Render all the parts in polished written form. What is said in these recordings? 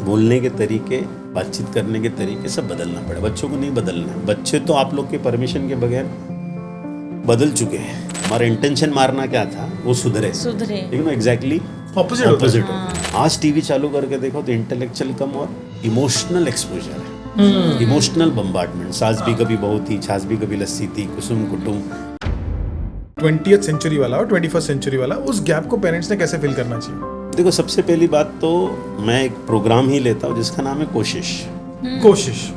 बोलने के तरीके, बातचीत करने के तरीके सब बदलना पड़े। बच्चों को नहीं बदलना है। बच्चे तो आप लोग के परमिशन के बगैर बदल चुके हैं। हमारा इंटेंशन मारना क्या था, वो सुधरे लेकिन एग्जैक्टली ऑपोजिट होता। आज टीवी चालू करके देखो तो इंटेलेक्चुअल कम और इमोशनल एक्सपोजर है, इमोशनल बम्बार्डमेंट। सास भी कभी बहू थी, छाछ भी कभी लस्सी थी, कुसुम कुटुम। 20th सेंचुरी वाला और 21st सेंचुरी वाला, उस गैप को पेरेंट्स ने कैसे फिल करना चाहिए? देखो, सबसे पहली बात तो मैं एक प्रोग्राम ही लेता हूँ जिसका नाम है कोशिश।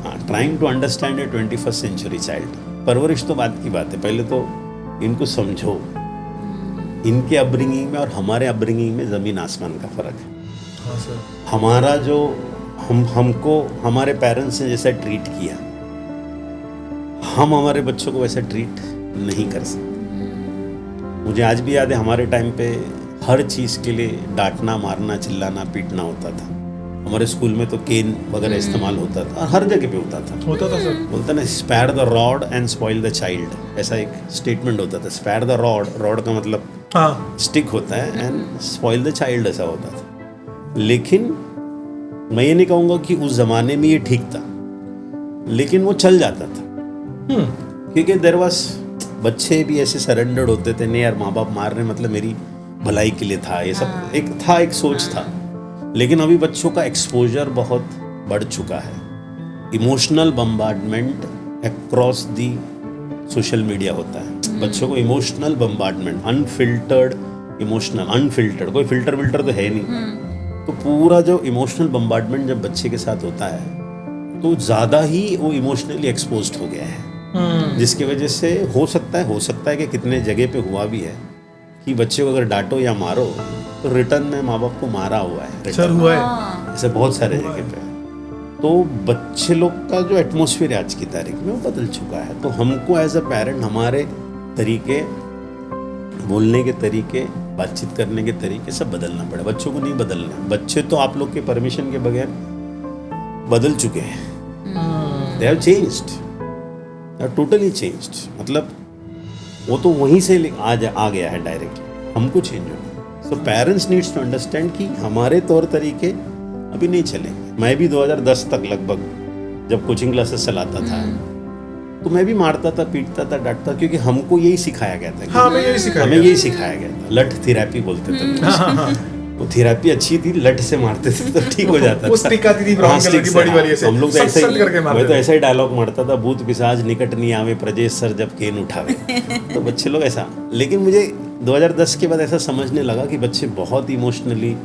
हाँ, trying to understand a 21st century child. परवरिश तो बात की बात है, पहले तो इनको समझो। इनके अपब्रिंगिंग में और हमारे अपब्रिंगिंग में ज़मीन आसमान का फ़र्क है। हाँ सर। हमारा जो हमको हमारे पेरेंट्स ने जैसा ट्रीट किया, हम हमारे बच्चों को वैसा ट्रीट नहीं कर सकते। मुझे आज भी याद है, हमारे टाइम पे हर चीज़ के लिए डांटना, मारना, चिल्लाना, पीटना होता था। हमारे स्कूल में तो केन वगैरह इस्तेमाल होता था और हर जगह पे होता था सर। बोलता ना, spare the rod and spoil the child, ऐसा एक स्टेटमेंट होता था। स्पेयर द रॉड, रॉड का मतलब स्टिक होता है, एंड स्पॉइल द चाइल्ड ऐसा होता था। लेकिन मैं ये नहीं कहूँगा कि उस जमाने में ये ठीक था, लेकिन वो चल जाता था। क्योंकि देयर वाज, बच्चे भी ऐसे सरेंडर्ड होते थे, नहीं यार माँ बाप मार रहे मतलब मेरी भलाई के लिए था, ये सब एक सोच था। लेकिन अभी बच्चों का एक्सपोजर बहुत बढ़ चुका है। Emotional bombardment across the social media होता है। बच्चों को emotional bombardment, unfiltered emotional, unfiltered, कोई फिल्टर विल्टर तो है नहीं। तो पूरा जो इमोशनल बम्बार्डमेंट जब बच्चे के साथ होता है तो ज़्यादा ही वो इमोशनली एक्सपोज्ड हो गया है, जिसकी वजह से हो सकता है कि कितने जगह पे हुआ भी है कि बच्चे को अगर डांटो या मारो तो रिटर्न में माँ बाप को मारा हुआ है। सर हुआ है ऐसे बहुत सारे जगह पे। तो बच्चे लोग का जो एटमॉस्फेयर आज की तारीख में वो बदल चुका है। तो हमको एज अ पेरेंट हमारे तरीके, बोलने के तरीके, बातचीत करने के तरीके सब बदलना पड़े। बच्चों को नहीं बदलना है। बच्चे तो आप लोग के परमिशन के बगैर बदल चुके हैं। They have changed, totally changed. मतलब वो तो वहीं से आ गया है डायरेक्टली, हमको चेंज होना। So parents needs to understand कि हमारे तौर तरीके अभी नहीं चलेंगे। मैं भी 2010 तक लगभग जब कोचिंग क्लासेस चलाता था तो मैं भी मारता था, पीटता था, डांटता, क्योंकि हमको यही सिखाया गया था। हमें यही सिखाया गया था। लठ थेरेपी बोलते थे। वो थेरेपी अच्छी थी, लठ से मारते थे तो ठीक हो जाता था। वो स्टिक आती थी ब्राउन कलर की बड़ी वाली, ऐसे हम लोग तो ऐसे ही, मैं तो ऐसा ही डायलॉग मारता था, भूत पिशाच निकट नहीं आवे, प्रजेश सर जब केन उठावे। तो बच्चे लोग ऐसा। लेकिन मुझे 2010 के बाद ऐसा समझने लगा कि बच्चे बहुत इमोशनली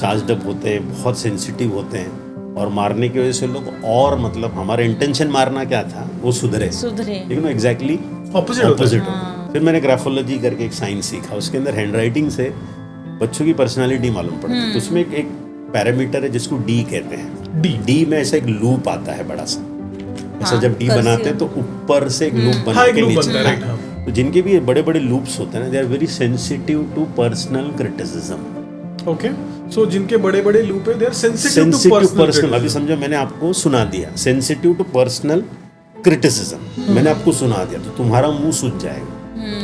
चार्ज्ड अप होते हैं, बहुत सेंसिटिव होते हैं, और मारने की वजह से लोग और, मतलब हमारा इंटेंशन मारना क्या था वो सुधरे लेकिन वो एग्जैक्टली ऑपोजिट होता। फिर मैंने ग्राफोलॉजी करके एक साइंस सीखा, उसके अंदर हैंडराइटिंग से बच्चों की पर्सनालिटी मालूम पड़ती है। तो उसमें एक पैरामीटर है जिसको डी कहते हैं। डी में ऐसा एक लूप आता है बड़ा सा, ऐसा जब डी बनाते हैं तो ऊपर से एक लूप बना के नीचे। तो जिनके भी बड़े बड़े लूप्स होते हैं ना, they are very sensitive to personal criticism. Okay, so जिनके बड़े बड़े लूप है, they are sensitive to personal. अभी समझो, मैंने आपको सुना दिया सेंसिटिव टू पर्सनल क्रिटिसिज्म, मैंने आपको सुना दिया तो तुम्हारा मुंह सूझ जाएगा।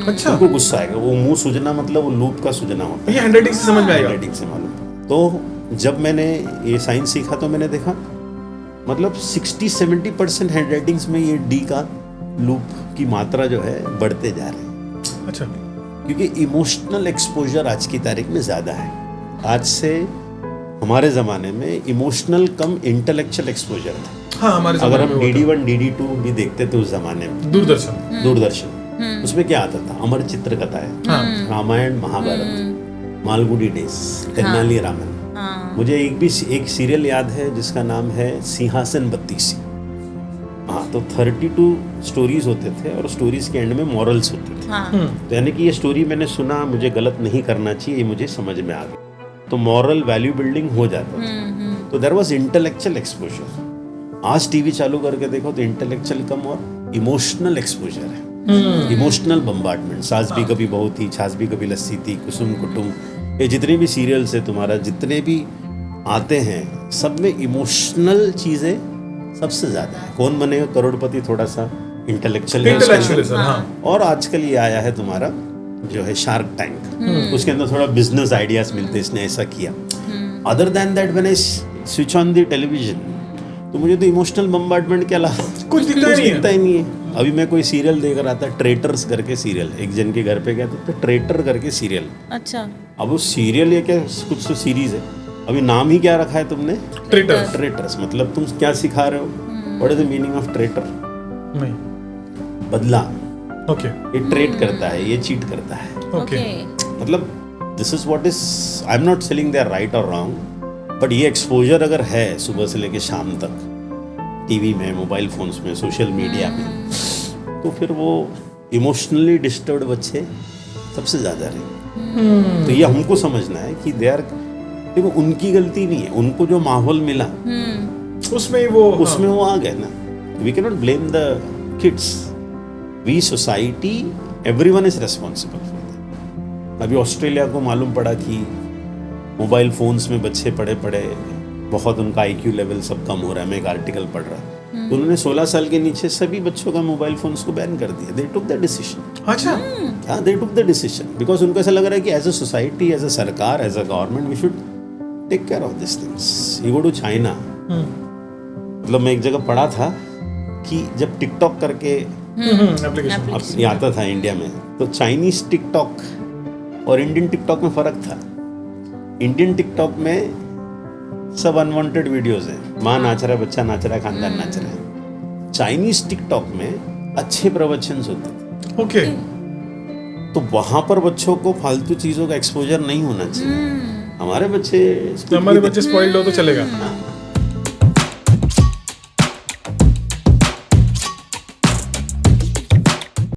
अच्छा, तुमको गुस्सा आएगा। वो मुंह सूझना मतलब वो लूप का सूझना होता है। ये हैंडराइटिंग से समझ में आएगा, हैंडराइटिंग से मालूम। तो जब मैंने ये साइंस सीखा तो मैंने देखा मतलब 60-70% हैंडराइटिंग्स में ये डी का लूप की मात्रा जो है बढ़ते जा रहे हैं। अच्छा, क्योंकि इमोशनल एक्सपोजर आज की तारीख में ज़्यादा है। आज से हमारे ज़माने में इमोशनल कम इंटेलेक्चुअल एक्सपोजर था। हाँ, हमारे अगर हम DD1 DD2 भी देखते थे उस जमाने में, दूरदर्शन उसमें क्या आता था? अमर चित्र कथाएं, रामायण, महाभारत, मालगुडी डेज, तेनाली रामन। मुझे एक सीरियल याद है जिसका नाम है सिंहासन बत्तीसी। हाँ, तो 32 स्टोरीज होते थे और स्टोरीज के एंड में मॉरल्स होते थे। तो यानी कि ये स्टोरी मैंने सुना, मुझे गलत नहीं करना चाहिए, ये मुझे समझ में आ गया, तो मॉरल वैल्यू बिल्डिंग हो जाता था। तो देयर वाज इंटेलेक्चुअल एक्सपोजर। आज टीवी चालू करके देखो तो इंटेलेक्चुअल कम और इमोशनल एक्सपोजर है, इमोशनल बम्बार्डमेंट। सास भी कभी बहू थी, छाछ भी कभी लस्सी थी, कुसुम कुटुम, ये जितने भी सीरियल्स है तुम्हारा, जितने भी आते हैं, सब में इमोशनल चीज़ें सबसे ज़्यादा है। कौन बनेगा करोड़पति थोड़ा सा इंटेलेक्चुअल है। और आजकल ये आया है तुम्हारा जो है शार्क टैंक, उसके अंदर थोड़ा बिजनेस आइडियाज मिलते हैं, इसने ऐसा किया। Other than that when I switch on the television, तो मुझे तो इमोशनल बम्बार्डमेंट के अलावा कुछ दिखता ही नहीं है। दिखता ही नहीं है। अभी मैं कोई सीरियल देख रहा था, ट्रेटर्स करके सीरियल, एक जन के घर पे गया था, तो ट्रेटर करके सीरियल। अच्छा। अब वो सीरियल ये क्या, कुछ तो सीरीज है, अभी नाम ही क्या रखा है तुमने? ट्रेटर। ट्रेटर्स। मतलब तुम क्या सिखा रहे हो? What is the meaning of traitor? नहीं। बदला। ओके ये ट्रेड करता है, ये चीट करता है। ओके मतलब this is what is, I am not selling they are right और रॉन्ग, बट ये एक्सपोजर अगर है सुबह से लेके शाम तक टीवी में, मोबाइल फोन्स में, सोशल मीडिया में, तो फिर वो इमोशनली डिस्टर्ब्ड बच्चे सबसे ज़्यादा रहे। तो ये हमको समझना है कि दे आर, देखो उनकी गलती नहीं है, उनको जो माहौल मिला उसमें ही वो उसमें वो आ गए ना। We can not blame the kids, we society, everyone is responsible for that. अभी ऑस्ट्रेलिया को मालूम पड़ा कि मोबाइल फोन्स में बच्चे पड़े पड़े बहुत उनका IQ लेवल सब कम हो रहा है। मैं एक आर्टिकल पढ़ रहा, तो उन्होंने 16 साल के नीचे सभी बच्चों का मोबाइल फोन्स को बैन कर दिया। They took the decision. अच्छा हाँ, they took the decision because उनको ऐसा लग रहा है कि as a society, as a सरकार, as a government, we should take care of this things. You go to China, मतलब मैं एक जगह पढ़ा था कि जब टिकटॉक करके एप्लीकेशन अब ये आता था इंडिया में, तो चाइनीज टिकटॉक और इंडियन टिकटॉक में फ़र्क था। इंडियन टिकटॉक में सब अनवांटेड वीडियोस हैं, माँ नाच रहा है, बच्चा नाच रहा है, खानदान नाच रहा है। चाइनीज टिकटॉक में अच्छे प्रवचन होते थे। ओके तो वहाँ पर बच्चों को फालतू चीज़ों का एक्सपोजर नहीं होना चाहिए। हमारे बच्चे हमारे बच्चे स्पॉइल्ड हो तो चलेगा।